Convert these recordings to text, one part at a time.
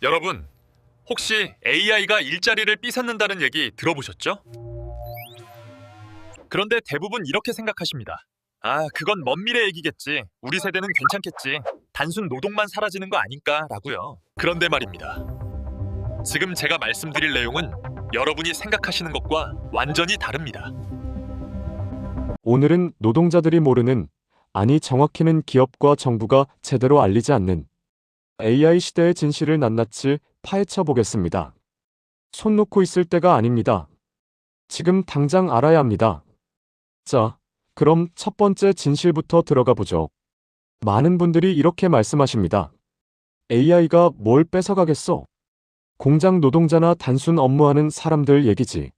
여러분, 혹시 AI가 일자리를 삐삼는다는 얘기 들어보셨죠? 그런데 대부분 이렇게 생각하십니다. 아, 그건 먼 미래 얘기겠지. 우리 세대는 괜찮겠지. 단순 노동만 사라지는 거 아닐까라고요. 그런데 말입니다. 지금 제가 말씀드릴 내용은 여러분이 생각하시는 것과 완전히 다릅니다. 오늘은 노동자들이 모르는, 아니 정확히는 기업과 정부가 제대로 알리지 않는 AI 시대의 진실을 낱낱이 파헤쳐 보겠습니다. 손 놓고 있을 때가 아닙니다. 지금 당장 알아야 합니다. 자, 그럼 첫 번째 진실부터 들어가 보죠. 많은 분들이 이렇게 말씀하십니다. AI가 뭘 뺏어가겠어? 공장 노동자나 단순 업무하는 사람들 얘기지.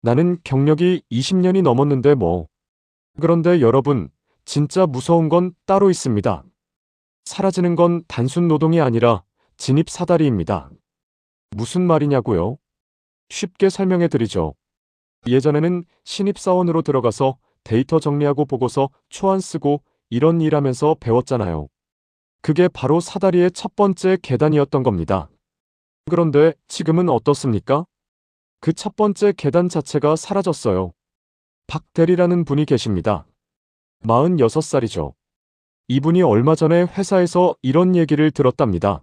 나는 경력이 20년이 넘었는데 뭐. 그런데 여러분, 진짜 무서운 건 따로 있습니다. 사라지는 건 단순 노동이 아니라 진입 사다리입니다. 무슨 말이냐고요? 쉽게 설명해 드리죠. 예전에는 신입사원으로 들어가서 데이터 정리하고 보고서 초안 쓰고 이런 일 하면서 배웠잖아요. 그게 바로 사다리의 첫 번째 계단이었던 겁니다. 그런데 지금은 어떻습니까? 그 첫 번째 계단 자체가 사라졌어요. 박대리라는 분이 계십니다. 46살이죠. 이분이 얼마 전에 회사에서 이런 얘기를 들었답니다.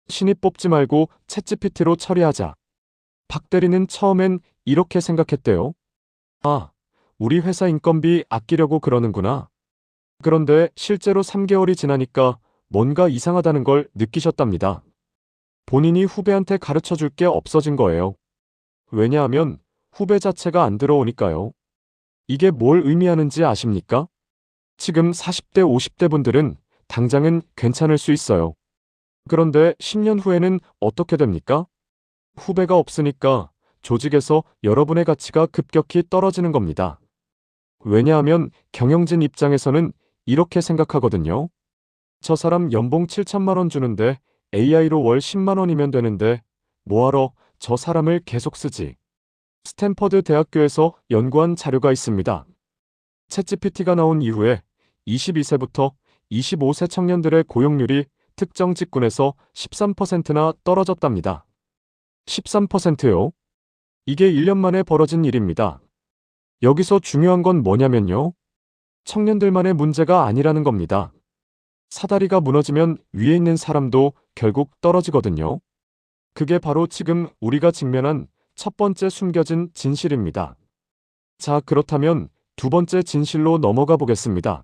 신입 뽑지 말고 챗GPT로 처리하자. 박대리는 처음엔 이렇게 생각했대요. 아, 우리 회사 인건비 아끼려고 그러는구나. 그런데 실제로 3개월이 지나니까 뭔가 이상하다는 걸 느끼셨답니다. 본인이 후배한테 가르쳐 줄 게 없어진 거예요. 왜냐하면 후배 자체가 안 들어오니까요. 이게 뭘 의미하는지 아십니까? 지금 40대, 50대 분들은 당장은 괜찮을 수 있어요. 그런데 10년 후에는 어떻게 됩니까? 후배가 없으니까 조직에서 여러분의 가치가 급격히 떨어지는 겁니다. 왜냐하면 경영진 입장에서는 이렇게 생각하거든요. 저 사람 연봉 7천만 원 주는데 AI로 월 10만 원이면 되는데 뭐하러 저 사람을 계속 쓰지? 스탠퍼드 대학교에서 연구한 자료가 있습니다. 챗GPT가 나온 이후에 22세부터 25세 청년들의 고용률이 특정 직군에서 13%나 떨어졌답니다. 13%요? 이게 1년 만에 벌어진 일입니다. 여기서 중요한 건 뭐냐면요. 청년들만의 문제가 아니라는 겁니다. 사다리가 무너지면 위에 있는 사람도 결국 떨어지거든요. 그게 바로 지금 우리가 직면한 첫 번째 숨겨진 진실입니다. 자, 그렇다면 두 번째 진실로 넘어가 보겠습니다.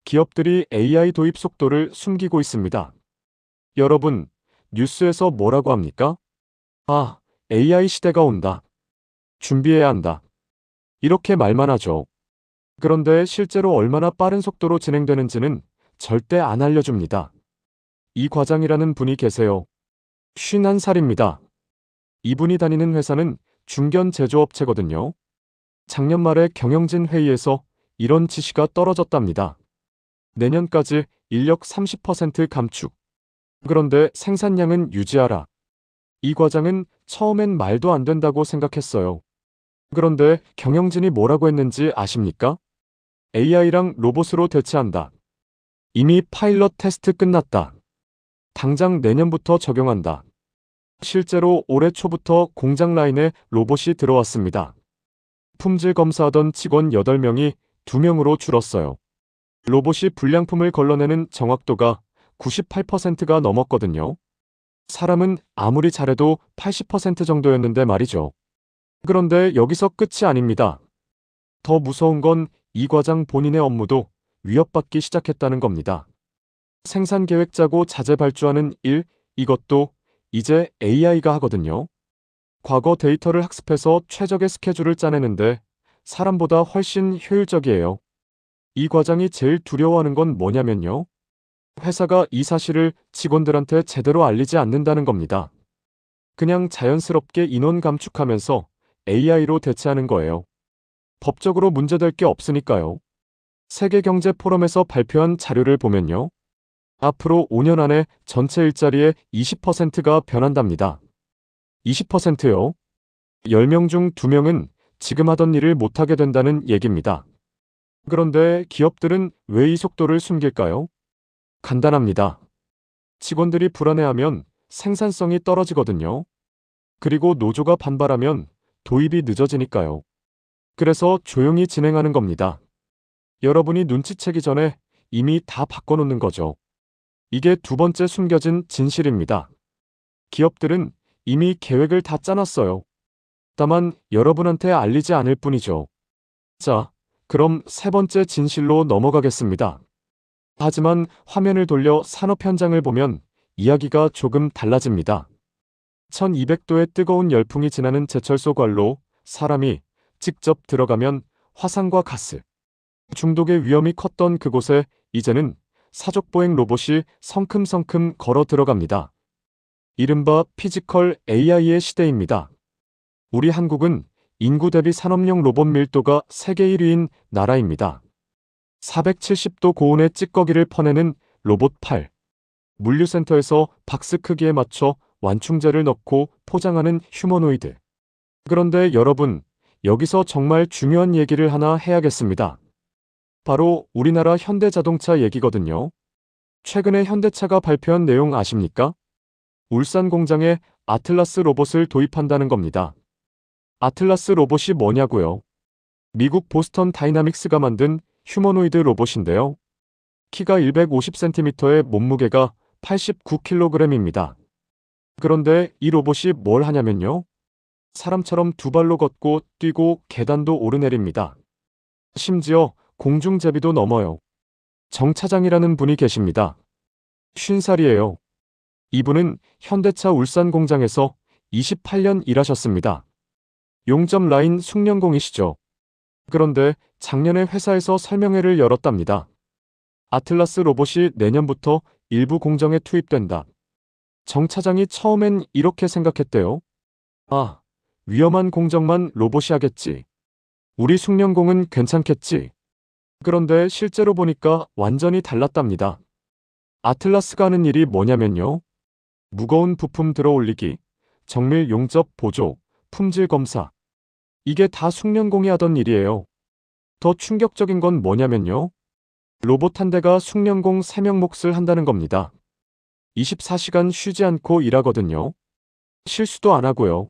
기업들이 AI 도입 속도를 숨기고 있습니다. 여러분, 뉴스에서 뭐라고 합니까? 아, AI 시대가 온다. 준비해야 한다. 이렇게 말만 하죠. 그런데 실제로 얼마나 빠른 속도로 진행되는지는 절대 안 알려줍니다. 이 과장이라는 분이 계세요. 51살입니다. 이분이 다니는 회사는 중견 제조업체거든요. 작년 말에 경영진 회의에서 이런 지시가 떨어졌답니다. 내년까지 인력 30% 감축. 그런데 생산량은 유지하라. 이 과장은 처음엔 말도 안 된다고 생각했어요. 그런데 경영진이 뭐라고 했는지 아십니까? AI랑 로봇으로 대체한다. 이미 파일럿 테스트 끝났다. 당장 내년부터 적용한다. 실제로 올해 초부터 공장 라인에 로봇이 들어왔습니다. 품질 검사하던 직원 8명이 2명으로 줄었어요. 로봇이 불량품을 걸러내는 정확도가 98%가 넘었거든요. 사람은 아무리 잘해도 80% 정도였는데 말이죠. 그런데 여기서 끝이 아닙니다. 더 무서운 건 이 과장 본인의 업무도 위협받기 시작했다는 겁니다. 생산 계획 짜고 자재 발주하는 일, 이것도 이제 AI가 하거든요. 과거 데이터를 학습해서 최적의 스케줄을 짜내는데 사람보다 훨씬 효율적이에요. 이 과장이 제일 두려워하는 건 뭐냐면요. 회사가 이 사실을 직원들한테 제대로 알리지 않는다는 겁니다. 그냥 자연스럽게 인원 감축하면서 AI로 대체하는 거예요. 법적으로 문제될 게 없으니까요. 세계경제포럼에서 발표한 자료를 보면요. 앞으로 5년 안에 전체 일자리의 20%가 변한답니다. 20%요? 10명 중 2명은 지금 하던 일을 못하게 된다는 얘기입니다. 그런데 기업들은 왜 이 속도를 숨길까요? 간단합니다. 직원들이 불안해하면 생산성이 떨어지거든요. 그리고 노조가 반발하면 도입이 늦어지니까요. 그래서 조용히 진행하는 겁니다. 여러분이 눈치채기 전에 이미 다 바꿔놓는 거죠. 이게 두 번째 숨겨진 진실입니다. 기업들은 이미 계획을 다 짜놨어요. 다만 여러분한테 알리지 않을 뿐이죠. 자, 그럼 세 번째 진실로 넘어가겠습니다. 하지만 화면을 돌려 산업 현장을 보면 이야기가 조금 달라집니다. 1200도의 뜨거운 열풍이 지나는 제철소 관로 사람이 직접 들어가면 화상과 가스, 중독의 위험이 컸던 그곳에 이제는 사족보행 로봇이 성큼성큼 걸어 들어갑니다. 이른바 피지컬 AI의 시대입니다. 우리 한국은 인구 대비 산업용 로봇 밀도가 세계 1위인 나라입니다. 470도 고온의 찌꺼기를 퍼내는 로봇 8. 물류센터에서 박스 크기에 맞춰 완충제를 넣고 포장하는 휴머노이드. 그런데 여러분, 여기서 정말 중요한 얘기를 하나 해야겠습니다. 바로 우리나라 현대자동차 얘기거든요. 최근에 현대차가 발표한 내용 아십니까? 울산 공장에 아틀라스 로봇을 도입한다는 겁니다. 아틀라스 로봇이 뭐냐고요? 미국 보스턴 다이나믹스가 만든 휴머노이드 로봇인데요. 키가 150cm에 몸무게가 89kg입니다. 그런데 이 로봇이 뭘 하냐면요. 사람처럼 두 발로 걷고 뛰고 계단도 오르내립니다. 심지어 공중제비도 넘어요. 정 차장이라는 분이 계십니다. 50살이에요. 이분은 현대차 울산 공장에서 28년 일하셨습니다. 용접 라인 숙련공이시죠. 그런데 작년에 회사에서 설명회를 열었답니다. 아틀라스 로봇이 내년부터 일부 공정에 투입된다. 정 차장이 처음엔 이렇게 생각했대요. 아, 위험한 공정만 로봇이 하겠지. 우리 숙련공은 괜찮겠지. 그런데 실제로 보니까 완전히 달랐답니다. 아틀라스가 하는 일이 뭐냐면요. 무거운 부품 들어 올리기, 정밀 용접 보조, 품질 검사. 이게 다 숙련공이 하던 일이에요. 더 충격적인 건 뭐냐면요. 로봇 한 대가 숙련공 3명 몫을 한다는 겁니다. 24시간 쉬지 않고 일하거든요. 실수도 안 하고요.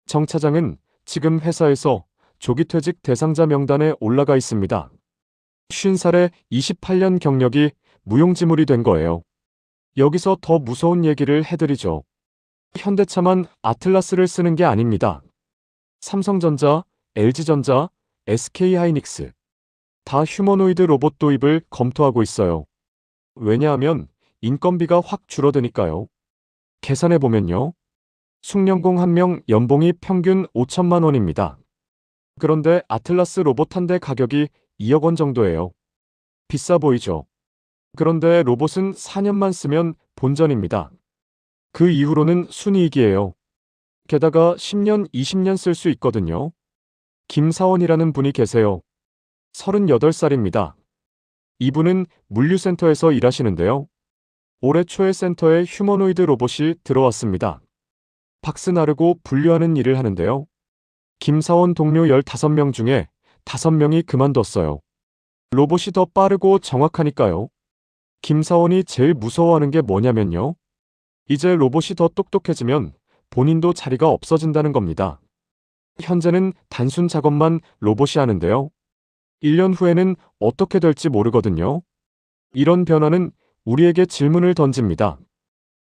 정 차장은 지금 회사에서 조기퇴직 대상자 명단에 올라가 있습니다. 50살에 28년 경력이 무용지물이 된 거예요. 여기서 더 무서운 얘기를 해드리죠. 현대차만 아틀라스를 쓰는 게 아닙니다. 삼성전자, LG전자, SK하이닉스 다 휴머노이드 로봇 도입을 검토하고 있어요. 왜냐하면 인건비가 확 줄어드니까요. 계산해보면요. 숙련공 1명 연봉이 평균 5천만 원입니다. 그런데 아틀라스 로봇 한 대 가격이 2억 원 정도예요. 비싸 보이죠? 그런데 로봇은 4년만 쓰면 본전입니다. 그 이후로는 순이익이에요. 게다가 10년, 20년 쓸 수 있거든요. 김사원이라는 분이 계세요. 38살입니다. 이분은 물류센터에서 일하시는데요. 올해 초에 센터에 휴머노이드 로봇이 들어왔습니다. 박스 나르고 분류하는 일을 하는데요. 김사원 동료 15명 중에 5명이 그만뒀어요. 로봇이 더 빠르고 정확하니까요. 김사원이 제일 무서워하는 게 뭐냐면요. 이제 로봇이 더 똑똑해지면 본인도 자리가 없어진다는 겁니다. 현재는 단순 작업만 로봇이 하는데요. 1년 후에는 어떻게 될지 모르거든요. 이런 변화는 우리에게 질문을 던집니다.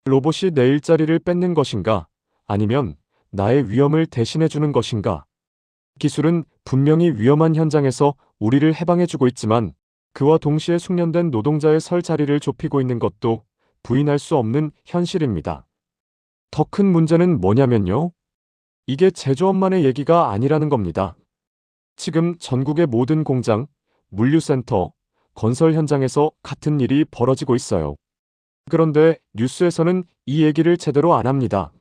로봇이 내 일자리를 뺏는 것인가? 아니면 나의 위험을 대신해주는 것인가? 기술은 분명히 위험한 현장에서 우리를 해방해주고 있지만 그와 동시에 숙련된 노동자의 설 자리를 좁히고 있는 것도 부인할 수 없는 현실입니다. 더 큰 문제는 뭐냐면요. 이게 제조업만의 얘기가 아니라는 겁니다. 지금 전국의 모든 공장, 물류센터, 건설 현장에서 같은 일이 벌어지고 있어요. 그런데 뉴스에서는 이 얘기를 제대로 안 합니다.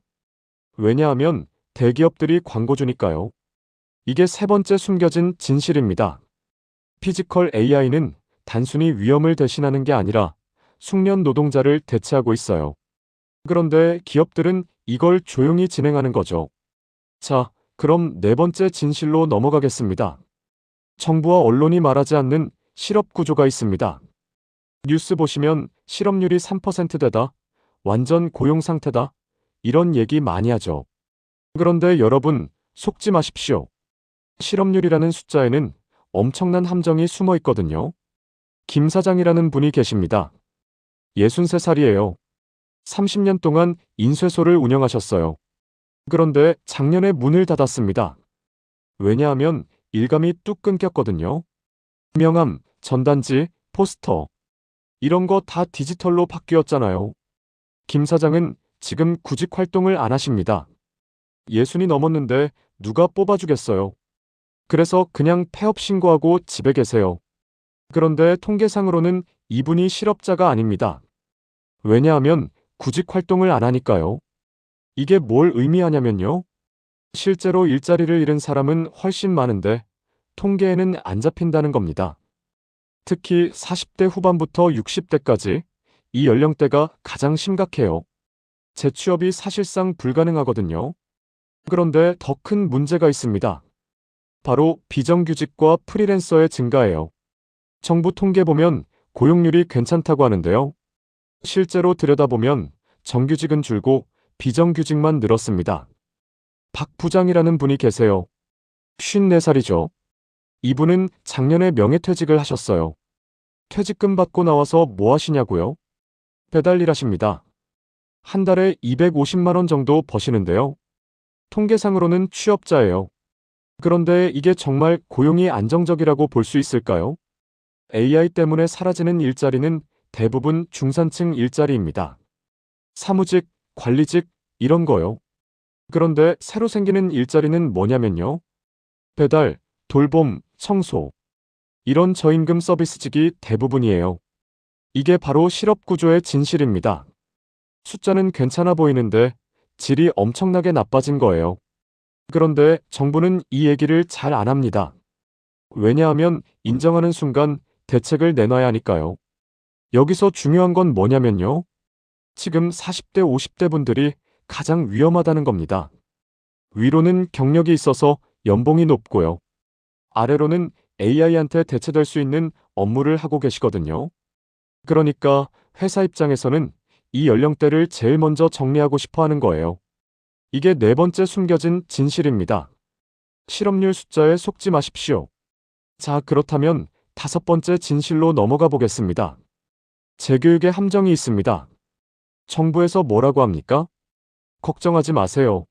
왜냐하면 대기업들이 광고 주니까요. 이게 세 번째 숨겨진 진실입니다. 피지컬 AI는 단순히 위험을 대신하는 게 아니라 숙련 노동자를 대체하고 있어요. 그런데 기업들은 이걸 조용히 진행하는 거죠. 자, 그럼 네 번째 진실로 넘어가겠습니다. 정부와 언론이 말하지 않는 실업 구조가 있습니다. 뉴스 보시면 실업률이 3%대다, 완전 고용 상태다, 이런 얘기 많이 하죠. 그런데 여러분, 속지 마십시오. 실업률이라는 숫자에는 엄청난 함정이 숨어 있거든요. 김 사장이라는 분이 계십니다. 63살이에요. 30년 동안 인쇄소를 운영하셨어요. 그런데 작년에 문을 닫았습니다. 왜냐하면 일감이 뚝 끊겼거든요. 명함, 전단지, 포스터 이런 거 다 디지털로 바뀌었잖아요. 김 사장은 지금 구직 활동을 안 하십니다. 60이 넘었는데 누가 뽑아주겠어요. 그래서 그냥 폐업 신고하고 집에 계세요. 그런데 통계상으로는 이분이 실업자가 아닙니다. 왜냐하면 구직 활동을 안 하니까요. 이게 뭘 의미하냐면요. 실제로 일자리를 잃은 사람은 훨씬 많은데 통계에는 안 잡힌다는 겁니다. 특히 40대 후반부터 60대까지 이 연령대가 가장 심각해요. 재취업이 사실상 불가능하거든요. 그런데 더 큰 문제가 있습니다. 바로 비정규직과 프리랜서의 증가예요. 정부 통계 보면 고용률이 괜찮다고 하는데요. 실제로 들여다보면 정규직은 줄고 비정규직만 늘었습니다. 박 부장이라는 분이 계세요. 54살이죠. 이분은 작년에 명예퇴직을 하셨어요. 퇴직금 받고 나와서 뭐 하시냐고요? 배달 일 하십니다. 한 달에 250만 원 정도 버시는데요. 통계상으로는 취업자예요. 그런데 이게 정말 고용이 안정적이라고 볼 수 있을까요? AI 때문에 사라지는 일자리는 대부분 중산층 일자리입니다. 사무직, 관리직, 이런 거요. 그런데 새로 생기는 일자리는 뭐냐면요. 배달, 돌봄, 청소. 이런 저임금 서비스직이 대부분이에요. 이게 바로 실업 구조의 진실입니다. 숫자는 괜찮아 보이는데 질이 엄청나게 나빠진 거예요. 그런데 정부는 이 얘기를 잘 안 합니다. 왜냐하면 인정하는 순간 대책을 내놔야 하니까요. 여기서 중요한 건 뭐냐면요. 지금 40대, 50대 분들이 가장 위험하다는 겁니다. 위로는 경력이 있어서 연봉이 높고요. 아래로는 AI한테 대체될 수 있는 업무를 하고 계시거든요. 그러니까 회사 입장에서는 이 연령대를 제일 먼저 정리하고 싶어 하는 거예요. 이게 네 번째 숨겨진 진실입니다. 실업률 숫자에 속지 마십시오. 자, 그렇다면 다섯 번째 진실로 넘어가 보겠습니다. 재교육에 함정이 있습니다. 정부에서 뭐라고 합니까? 걱정하지 마세요.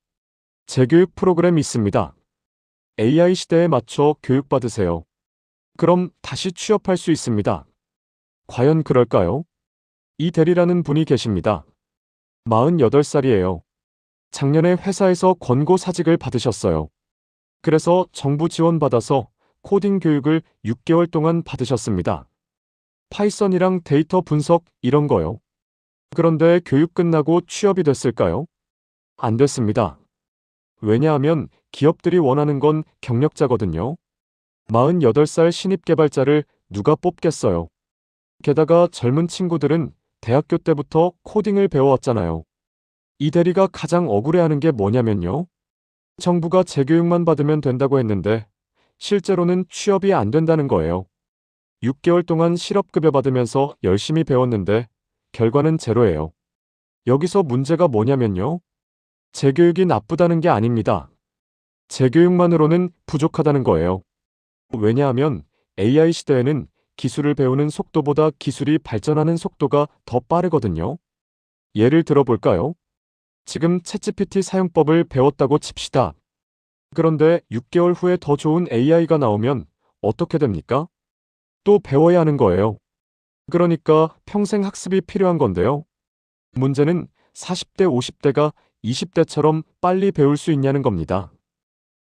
재교육 프로그램 있습니다. AI 시대에 맞춰 교육받으세요. 그럼 다시 취업할 수 있습니다. 과연 그럴까요? 이 대리라는 분이 계십니다. 48살이에요. 작년에 회사에서 권고 사직을 받으셨어요. 그래서 정부 지원받아서 코딩 교육을 6개월 동안 받으셨습니다. 파이썬이랑 데이터 분석 이런 거요. 그런데 교육 끝나고 취업이 됐을까요? 안 됐습니다. 왜냐하면 기업들이 원하는 건 경력자거든요. 48살 신입 개발자를 누가 뽑겠어요. 게다가 젊은 친구들은 대학교 때부터 코딩을 배워왔잖아요. 이 대리가 가장 억울해하는 게 뭐냐면요. 정부가 재교육만 받으면 된다고 했는데 실제로는 취업이 안 된다는 거예요. 6개월 동안 실업급여 받으면서 열심히 배웠는데 결과는 제로예요. 여기서 문제가 뭐냐면요. 재교육이 나쁘다는 게 아닙니다. 재교육만으로는 부족하다는 거예요. 왜냐하면 AI 시대에는 기술을 배우는 속도보다 기술이 발전하는 속도가 더 빠르거든요. 예를 들어 볼까요? 지금 챗GPT 사용법을 배웠다고 칩시다. 그런데 6개월 후에 더 좋은 AI가 나오면 어떻게 됩니까? 또 배워야 하는 거예요. 그러니까 평생 학습이 필요한 건데요. 문제는 40대, 50대가 20대처럼 빨리 배울 수 있냐는 겁니다.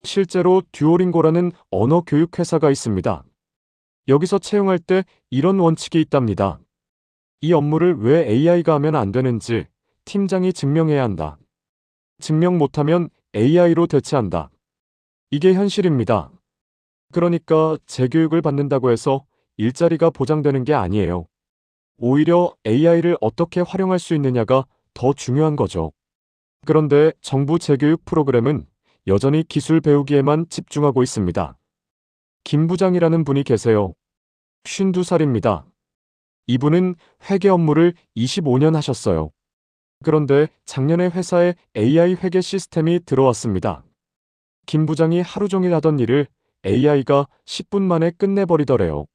실제로 듀오링고라는 언어 교육 회사가 있습니다. 여기서 채용할 때 이런 원칙이 있답니다. 이 업무를 왜 AI가 하면 안 되는지 팀장이 증명해야 한다. 증명 못하면 AI로 대체한다. 이게 현실입니다. 그러니까 재교육을 받는다고 해서 일자리가 보장되는 게 아니에요. 오히려 AI를 어떻게 활용할 수 있느냐가 더 중요한 거죠. 그런데 정부 재교육 프로그램은 여전히 기술 배우기에만 집중하고 있습니다. 김 부장이라는 분이 계세요. 52살입니다. 이분은 회계 업무를 25년 하셨어요. 그런데 작년에 회사에 AI 회계 시스템이 들어왔습니다. 김 부장이 하루 종일 하던 일을 AI가 10분 만에 끝내버리더래요.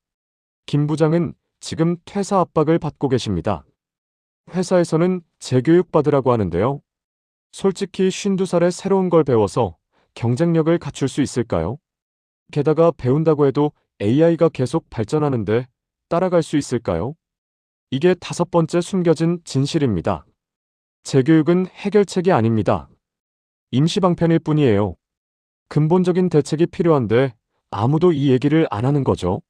김 부장은 지금 퇴사 압박을 받고 계십니다. 회사에서는 재교육 받으라고 하는데요. 솔직히 52살에 새로운 걸 배워서 경쟁력을 갖출 수 있을까요? 게다가 배운다고 해도 AI가 계속 발전하는데 따라갈 수 있을까요? 이게 다섯 번째 숨겨진 진실입니다. 재교육은 해결책이 아닙니다. 임시방편일 뿐이에요. 근본적인 대책이 필요한데 아무도 이 얘기를 안 하는 거죠.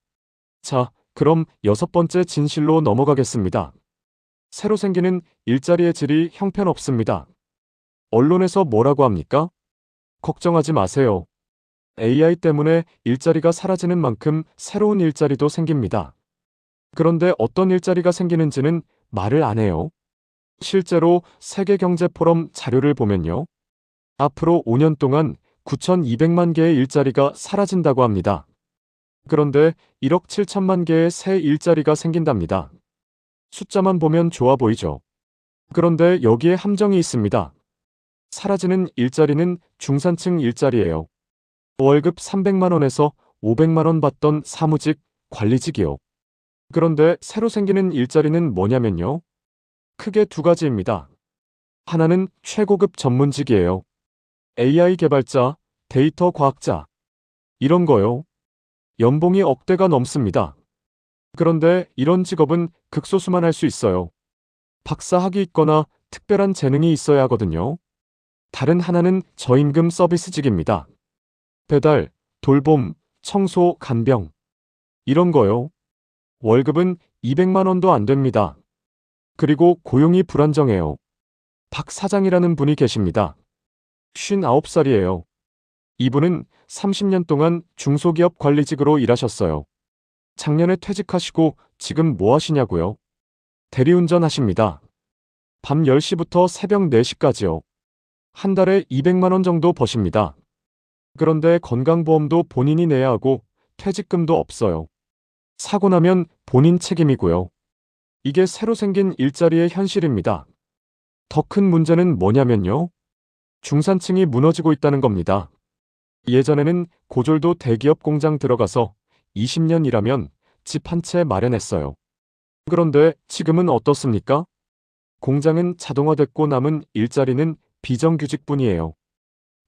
자, 그럼 여섯 번째 진실로 넘어가겠습니다. 새로 생기는 일자리의 질이 형편없습니다. 언론에서 뭐라고 합니까? 걱정하지 마세요. AI 때문에 일자리가 사라지는 만큼 새로운 일자리도 생깁니다. 그런데 어떤 일자리가 생기는지는 말을 안 해요. 실제로 세계경제포럼 자료를 보면요. 앞으로 5년 동안 9,200만 개의 일자리가 사라진다고 합니다. 그런데 1억 7천만 개의 새 일자리가 생긴답니다. 숫자만 보면 좋아 보이죠. 그런데 여기에 함정이 있습니다. 사라지는 일자리는 중산층 일자리예요. 월급 300만 원에서 500만 원 받던 사무직, 관리직이요. 그런데 새로 생기는 일자리는 뭐냐면요. 크게 두 가지입니다. 하나는 최고급 전문직이에요. AI 개발자, 데이터 과학자. 이런 거요. 연봉이 억대가 넘습니다. 그런데 이런 직업은 극소수만 할 수 있어요. 박사 학위 있거나 특별한 재능이 있어야 하거든요. 다른 하나는 저임금 서비스직입니다. 배달, 돌봄, 청소, 간병. 이런 거요. 월급은 200만 원도 안 됩니다. 그리고 고용이 불안정해요. 박 사장이라는 분이 계십니다. 59살이에요. 이분은 30년 동안 중소기업 관리직으로 일하셨어요. 작년에 퇴직하시고 지금 뭐 하시냐고요? 대리운전 하십니다. 밤 10시부터 새벽 4시까지요. 한 달에 200만 원 정도 버십니다. 그런데 건강보험도 본인이 내야 하고 퇴직금도 없어요. 사고 나면 본인 책임이고요. 이게 새로 생긴 일자리의 현실입니다. 더 큰 문제는 뭐냐면요. 중산층이 무너지고 있다는 겁니다. 예전에는 고졸도 대기업 공장 들어가서 20년 일하면 집 한 채 마련했어요. 그런데 지금은 어떻습니까? 공장은 자동화됐고 남은 일자리는 비정규직뿐이에요.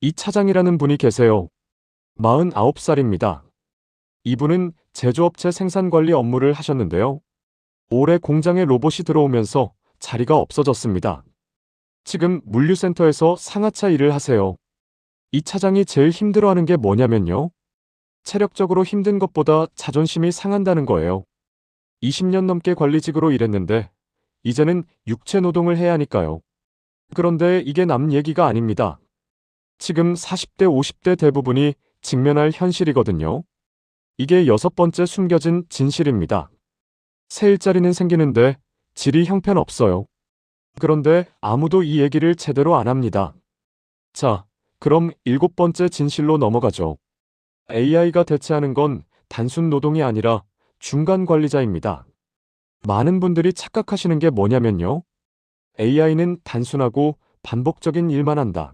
이 차장이라는 분이 계세요. 49살입니다. 이분은 제조업체 생산관리 업무를 하셨는데요. 올해 공장에 로봇이 들어오면서 자리가 없어졌습니다. 지금 물류센터에서 상하차 일을 하세요. 이 차장이 제일 힘들어하는 게 뭐냐면요. 체력적으로 힘든 것보다 자존심이 상한다는 거예요. 20년 넘게 관리직으로 일했는데 이제는 육체 노동을 해야 하니까요. 그런데 이게 남 얘기가 아닙니다. 지금 40대, 50대 대부분이 직면할 현실이거든요. 이게 여섯 번째 숨겨진 진실입니다. 새 일자리는 생기는데 질이 형편없어요. 그런데 아무도 이 얘기를 제대로 안 합니다. 자, 그럼 일곱 번째 진실로 넘어가죠. AI가 대체하는 건 단순 노동이 아니라 중간 관리자입니다. 많은 분들이 착각하시는 게 뭐냐면요. AI는 단순하고 반복적인 일만 한다.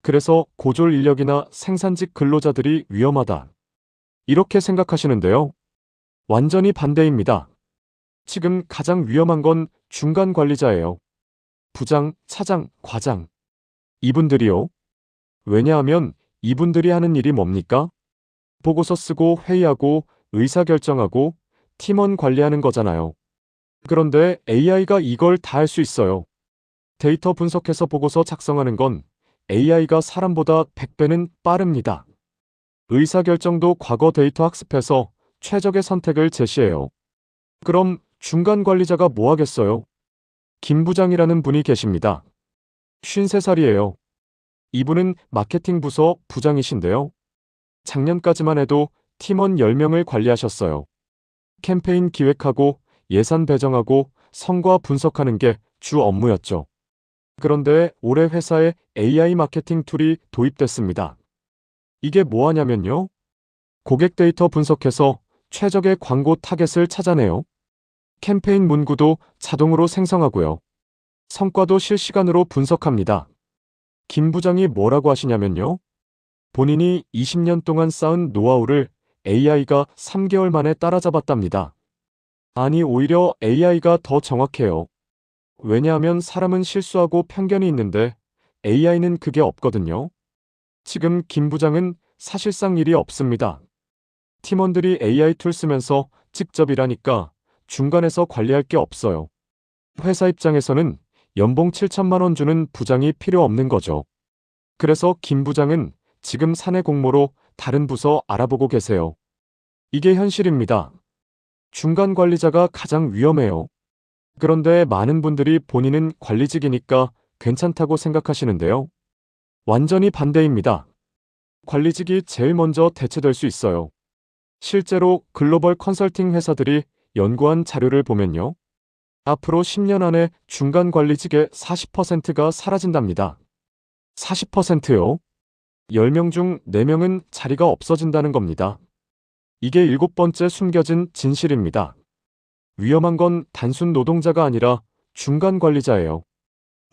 그래서 고졸 인력이나 생산직 근로자들이 위험하다. 이렇게 생각하시는데요. 완전히 반대입니다. 지금 가장 위험한 건 중간 관리자예요. 부장, 차장, 과장. 이분들이요. 왜냐하면 이분들이 하는 일이 뭡니까? 보고서 쓰고 회의하고 의사결정하고 팀원 관리하는 거잖아요. 그런데 AI가 이걸 다 할 수 있어요. 데이터 분석해서 보고서 작성하는 건 AI가 사람보다 100배는 빠릅니다. 의사결정도 과거 데이터 학습해서 최적의 선택을 제시해요. 그럼 중간 관리자가 뭐 하겠어요? 김 부장이라는 분이 계십니다. 53살이에요. 이분은 마케팅 부서 부장이신데요. 작년까지만 해도 팀원 10명을 관리하셨어요. 캠페인 기획하고 예산 배정하고 성과 분석하는 게 주 업무였죠. 그런데 올해 회사에 AI 마케팅 툴이 도입됐습니다. 이게 뭐 하냐면요. 고객 데이터 분석해서 최적의 광고 타겟을 찾아내요. 캠페인 문구도 자동으로 생성하고요. 성과도 실시간으로 분석합니다. 김 부장이 뭐라고 하시냐면요. 본인이 20년 동안 쌓은 노하우를 AI가 3개월 만에 따라잡았답니다. 아니, 오히려 AI가 더 정확해요. 왜냐하면 사람은 실수하고 편견이 있는데 AI는 그게 없거든요. 지금 김 부장은 사실상 일이 없습니다. 팀원들이 AI 툴 쓰면서 직접 일하니까 중간에서 관리할 게 없어요. 회사 입장에서는 연봉 7천만 원 주는 부장이 필요 없는 거죠. 그래서 김 부장은 지금 사내 공모로 다른 부서 알아보고 계세요. 이게 현실입니다. 중간 관리자가 가장 위험해요. 그런데 많은 분들이 본인은 관리직이니까 괜찮다고 생각하시는데요. 완전히 반대입니다. 관리직이 제일 먼저 대체될 수 있어요. 실제로 글로벌 컨설팅 회사들이 연구한 자료를 보면요. 앞으로 10년 안에 중간 관리직의 40%가 사라진답니다. 40%요? 10명 중 4명은 자리가 없어진다는 겁니다. 이게 7번째 숨겨진 진실입니다. 위험한 건 단순 노동자가 아니라 중간 관리자예요.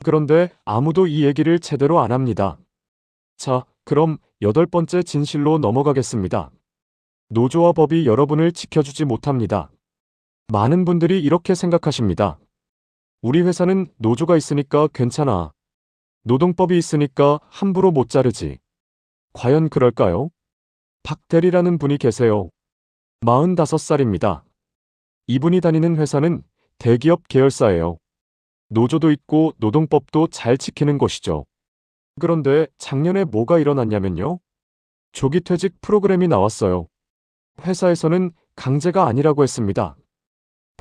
그런데 아무도 이 얘기를 제대로 안 합니다. 자, 그럼 8번째 진실로 넘어가겠습니다. 노조와 법이 여러분을 지켜주지 못합니다. 많은 분들이 이렇게 생각하십니다. 우리 회사는 노조가 있으니까 괜찮아. 노동법이 있으니까 함부로 못 자르지. 과연 그럴까요? 박대리라는 분이 계세요. 45살입니다. 이분이 다니는 회사는 대기업 계열사예요. 노조도 있고 노동법도 잘 지키는 곳이죠. 그런데 작년에 뭐가 일어났냐면요. 조기 퇴직 프로그램이 나왔어요. 회사에서는 강제가 아니라고 했습니다.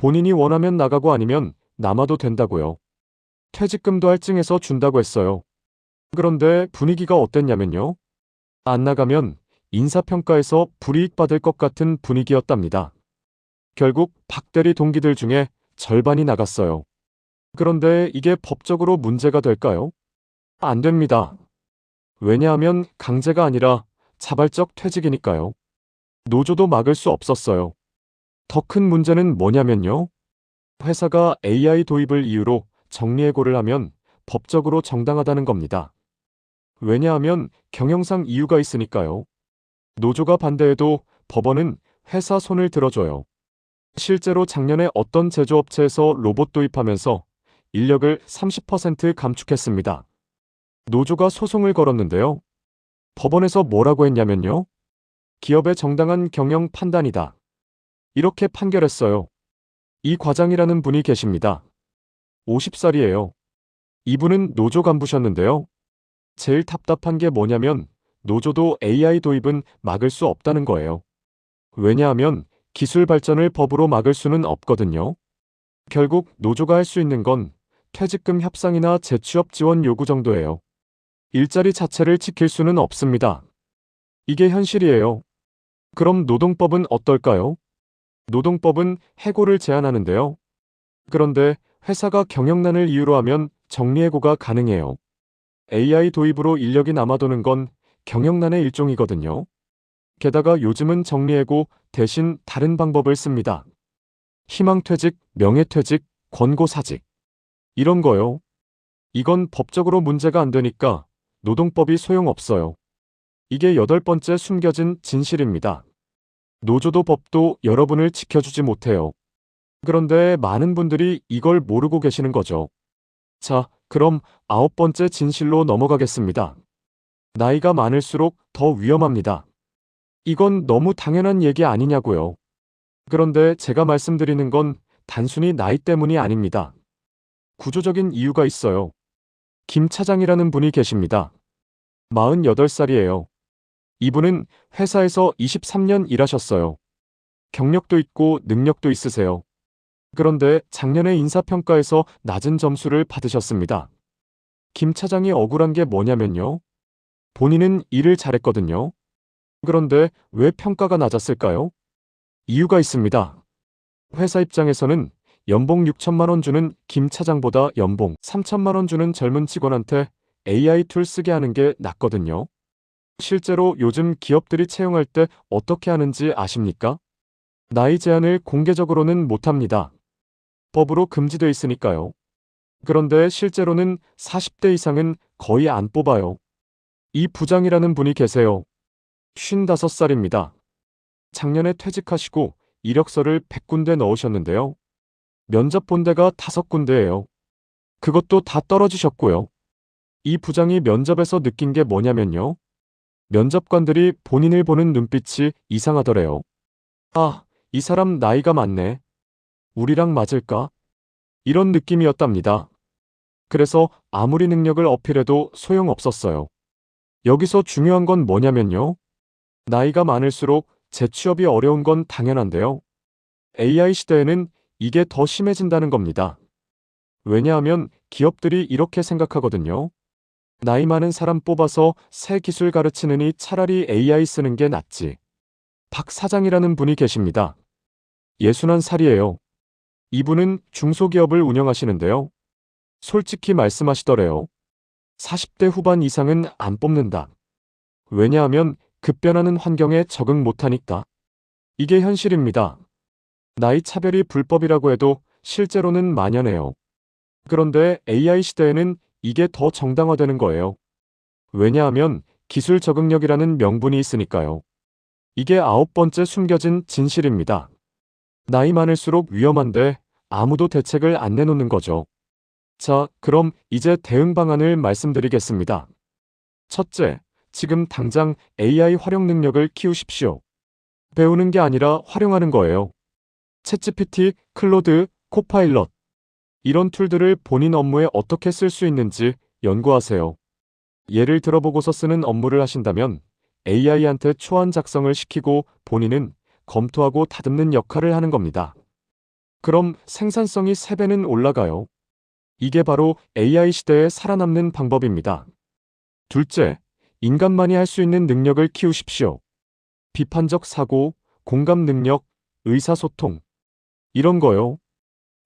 본인이 원하면 나가고 아니면 남아도 된다고요. 퇴직금도 할증해서 준다고 했어요. 그런데 분위기가 어땠냐면요. 안 나가면 인사평가에서 불이익 받을 것 같은 분위기였답니다. 결국 박대리 동기들 중에 절반이 나갔어요. 그런데 이게 법적으로 문제가 될까요? 안 됩니다. 왜냐하면 강제가 아니라 자발적 퇴직이니까요. 노조도 막을 수 없었어요. 더 큰 문제는 뭐냐면요. 회사가 AI 도입을 이유로 정리해고를 하면 법적으로 정당하다는 겁니다. 왜냐하면 경영상 이유가 있으니까요. 노조가 반대해도 법원은 회사 손을 들어줘요. 실제로 작년에 어떤 제조업체에서 로봇 도입하면서 인력을 30% 감축했습니다. 노조가 소송을 걸었는데요. 법원에서 뭐라고 했냐면요. 기업의 정당한 경영 판단이다. 이렇게 판결했어요. 이 과장이라는 분이 계십니다. 50살이에요. 이분은 노조 간부셨는데요. 제일 답답한 게 뭐냐면 노조도 AI 도입은 막을 수 없다는 거예요. 왜냐하면 기술 발전을 법으로 막을 수는 없거든요. 결국 노조가 할 수 있는 건 퇴직금 협상이나 재취업 지원 요구 정도예요. 일자리 자체를 지킬 수는 없습니다. 이게 현실이에요. 그럼 노동법은 어떨까요? 노동법은 해고를 제한하는데요. 그런데 회사가 경영난을 이유로 하면 정리해고가 가능해요. AI 도입으로 인력이 남아도는 건 경영난의 일종이거든요. 게다가 요즘은 정리해고 대신 다른 방법을 씁니다. 희망퇴직, 명예퇴직, 권고사직. 이런 거요. 이건 법적으로 문제가 안 되니까 노동법이 소용없어요. 이게 8번째 숨겨진 진실입니다. 노조도 법도 여러분을 지켜주지 못해요. 그런데 많은 분들이 이걸 모르고 계시는 거죠. 자, 그럼 9번째 진실로 넘어가겠습니다. 나이가 많을수록 더 위험합니다. 이건 너무 당연한 얘기 아니냐고요. 그런데 제가 말씀드리는 건 단순히 나이 때문이 아닙니다. 구조적인 이유가 있어요. 김 차장이라는 분이 계십니다. 48살이에요. 이분은 회사에서 23년 일하셨어요. 경력도 있고 능력도 있으세요. 그런데 작년에 인사평가에서 낮은 점수를 받으셨습니다. 김 차장이 억울한 게 뭐냐면요. 본인은 일을 잘했거든요. 그런데 왜 평가가 낮았을까요? 이유가 있습니다. 회사 입장에서는 연봉 6천만 원 주는 김 차장보다 연봉 3천만 원 주는 젊은 직원한테 AI 툴 쓰게 하는 게 낫거든요. 실제로 요즘 기업들이 채용할 때 어떻게 하는지 아십니까? 나이 제한을 공개적으로는 못합니다. 법으로 금지돼 있으니까요. 그런데 실제로는 40대 이상은 거의 안 뽑아요. 이 부장이라는 분이 계세요. 55살입니다. 작년에 퇴직하시고 이력서를 100군데 넣으셨는데요. 면접 본 데가 5군데예요. 그것도 다 떨어지셨고요. 이 부장이 면접에서 느낀 게 뭐냐면요. 면접관들이 본인을 보는 눈빛이 이상하더래요. 아, 이 사람 나이가 많네. 우리랑 맞을까? 이런 느낌이었답니다. 그래서 아무리 능력을 어필해도 소용없었어요. 여기서 중요한 건 뭐냐면요. 나이가 많을수록 재취업이 어려운 건 당연한데요. AI 시대에는 이게 더 심해진다는 겁니다. 왜냐하면 기업들이 이렇게 생각하거든요. 나이 많은 사람 뽑아서 새 기술 가르치느니 차라리 AI 쓰는 게 낫지. 박 사장이라는 분이 계십니다. 61살이에요. 이분은 중소기업을 운영하시는데요. 솔직히 말씀하시더래요. 40대 후반 이상은 안 뽑는다. 왜냐하면 급변하는 환경에 적응 못하니까. 이게 현실입니다. 나이 차별이 불법이라고 해도 실제로는 만연해요. 그런데 AI 시대에는 이게 더 정당화되는 거예요. 왜냐하면 기술 적응력이라는 명분이 있으니까요. 이게 9번째 숨겨진 진실입니다. 나이 많을수록 위험한데 아무도 대책을 안 내놓는 거죠. 자, 그럼 이제 대응 방안을 말씀드리겠습니다. 첫째, 지금 당장 AI 활용 능력을 키우십시오. 배우는 게 아니라 활용하는 거예요. 챗GPT, 클로드, 코파일럿. 이런 툴들을 본인 업무에 어떻게 쓸 수 있는지 연구하세요. 예를 들어보고서 쓰는 업무를 하신다면 AI한테 초안 작성을 시키고 본인은 검토하고 다듬는 역할을 하는 겁니다. 그럼 생산성이 3배는 올라가요. 이게 바로 AI 시대에 살아남는 방법입니다. 둘째, 인간만이 할 수 있는 능력을 키우십시오. 비판적 사고, 공감 능력, 의사소통. 이런 거요.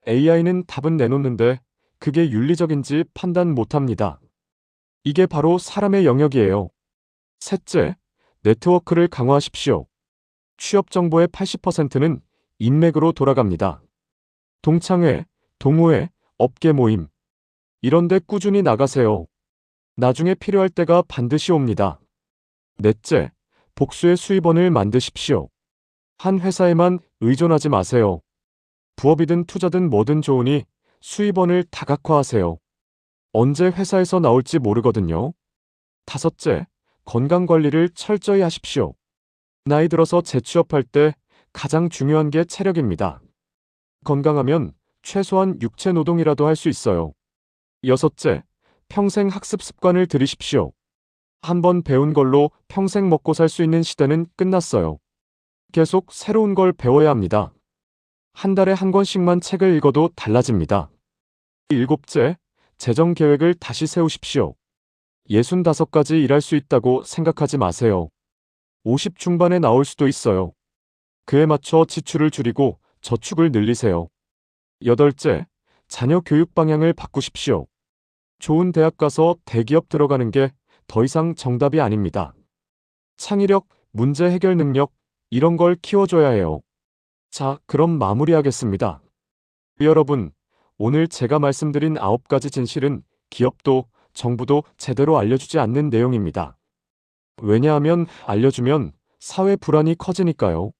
AI는 답은 내놓는데 그게 윤리적인지 판단 못합니다. 이게 바로 사람의 영역이에요. 셋째, 네트워크를 강화하십시오. 취업 정보의 80%는 인맥으로 돌아갑니다. 동창회, 동호회, 업계 모임. 이런 데 꾸준히 나가세요. 나중에 필요할 때가 반드시 옵니다. 넷째, 복수의 수입원을 만드십시오. 한 회사에만 의존하지 마세요. 부업이든 투자든 뭐든 좋으니 수입원을 다각화하세요. 언제 회사에서 나올지 모르거든요. 다섯째, 건강관리를 철저히 하십시오. 나이 들어서 재취업할 때 가장 중요한 게 체력입니다. 건강하면 최소한 육체 노동이라도 할 수 있어요. 여섯째, 평생 학습 습관을 들이십시오. 한번 배운 걸로 평생 먹고 살 수 있는 시대는 끝났어요. 계속 새로운 걸 배워야 합니다. 한 달에 한 권씩만 책을 읽어도 달라집니다. 일곱째, 재정 계획을 다시 세우십시오. 65까지 일할 수 있다고 생각하지 마세요. 50 중반에 나올 수도 있어요. 그에 맞춰 지출을 줄이고 저축을 늘리세요. 여덟째, 자녀 교육 방향을 바꾸십시오. 좋은 대학 가서 대기업 들어가는 게 더 이상 정답이 아닙니다. 창의력, 문제 해결 능력, 이런 걸 키워줘야 해요. 자, 그럼 마무리하겠습니다. 여러분, 오늘 제가 말씀드린 9가지 진실은 기업도 정부도 제대로 알려주지 않는 내용입니다. 왜냐하면 알려주면 사회 불안이 커지니까요.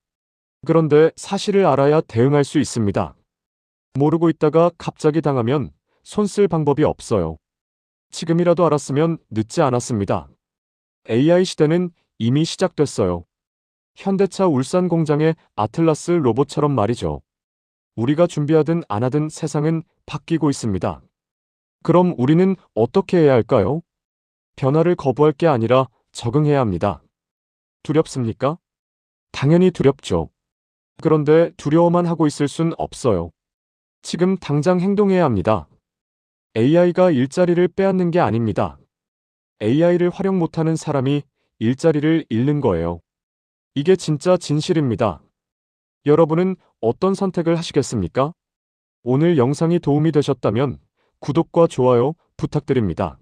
그런데 사실을 알아야 대응할 수 있습니다. 모르고 있다가 갑자기 당하면 손 쓸 방법이 없어요. 지금이라도 알았으면 늦지 않았습니다. AI 시대는 이미 시작됐어요. 현대차 울산 공장의 아틀라스 로봇처럼 말이죠. 우리가 준비하든 안 하든 세상은 바뀌고 있습니다. 그럼 우리는 어떻게 해야 할까요? 변화를 거부할 게 아니라 적응해야 합니다. 두렵습니까? 당연히 두렵죠. 그런데 두려워만 하고 있을 순 없어요. 지금 당장 행동해야 합니다. AI가 일자리를 빼앗는 게 아닙니다. AI를 활용 못하는 사람이 일자리를 잃는 거예요. 이게 진짜 진실입니다. 여러분은 어떤 선택을 하시겠습니까? 오늘 영상이 도움이 되셨다면 구독과 좋아요 부탁드립니다.